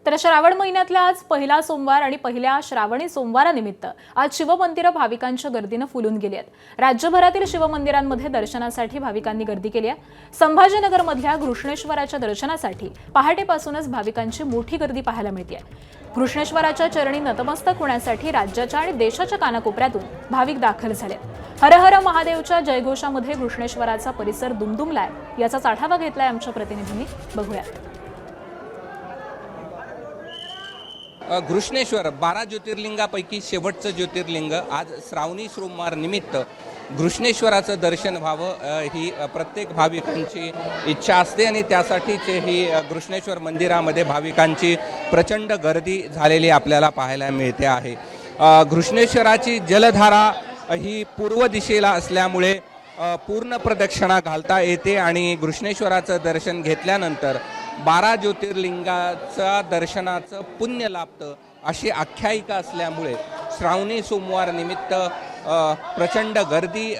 तर श्रावण महिन्यातला आज पहिला सोमवार आणि पहिल्या श्रावणी सोमवारानिमित्त आज शिवमंदिरं भाविकांच्या गर्दीनं फुलून गेली आहेत। राज्यभरातील शिवमंदिरांमध्ये दर्शनासाठी भाविकांनी गर्दी केली आहे। संभाजीनगरमधल्या घृष्णेश्वराच्या दर्शनासाठी पहाटेपासूनच भाविकांची मोठी गर्दी पाहायला मिळते। घृष्णेश्वराच्या चरणी नतमस्तक होण्यासाठी राज्याच्या आणि देशाच्या कानाकोपऱ्यातून भाविक दाखल झाले। हर हर महादेवच्या जयघोषामध्ये घृष्णेश्वराचा परिसर दुमदुमलाय। याचाच आढावा घेतलाय आमच्या प्रतिनिधींनी, बघूयात। घृष्णेश्वर 12 ज्योतिर्लिंगापैकी शेवटचं ज्योतिर्लिंग। आज श्रावणी सोमवार निमित्त घृष्णेश्वराचं दर्शन व्हावं ही प्रत्येक भाविकांची इच्छा असते आणि त्यासाठीच ही घृष्णेश्वर मंदिरामध्ये भाविकांची प्रचंड गर्दी झालेली आपल्याला पाहायला मिळते आहे। घृष्णेश्वराची जलधारा ही पूर्व दिशेला असल्यामुळे पूर्ण प्रदक्षिणा घालता येते आणि घृष्णेश्वराचं दर्शन घेतल्यानंतर 12 ज्योतिर्लिंगाचा दर्शनाचं पुण्य लाभतं अशी आख्यायिका असल्यामुळे श्रावणी सोमवार निमित्त प्रचंड गर्दी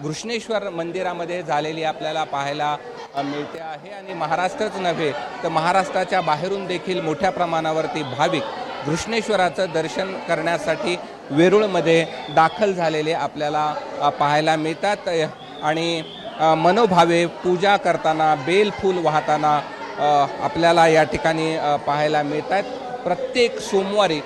घृष्णेश्वर मंदिरामध्ये झालेली आपल्याला पाहायला मिळते आहे। आणि महाराष्ट्रच नव्हे तर महाराष्ट्राच्या बाहेरून देखील मोठ्या प्रमाणावरती भाविक घृष्णेश्वराचं दर्शन करण्यासाठी वेरूळमध्ये दाखल झालेले आपल्याला पाहायला मिळतात आणि मनोभावे पूजा करताना बेल फूल वाहताना आपल्याला या ठिकाणी पाहायला मिळतात। प्रत्येक सोमवारी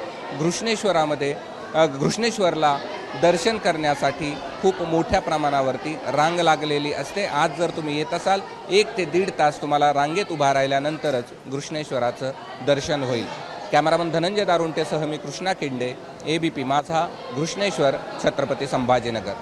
घृष्णेश्वरला दर्शन करण्यासाठी खूप मोठ्या प्रमाणावरती रांग लागलेली असते। आज जर तुम्ही येत असाल 1 ते 1.5 तास तुम्हाला रांगेत उभा राहिल्यानंतरच घृष्णेश्वराचं दर्शन होईल। कॅमेरामन धनंजय दारुंटेसह मी कृष्णा केंडे, ABP माझा, घृष्णेश्वर, छत्रपती संभाजीनगर।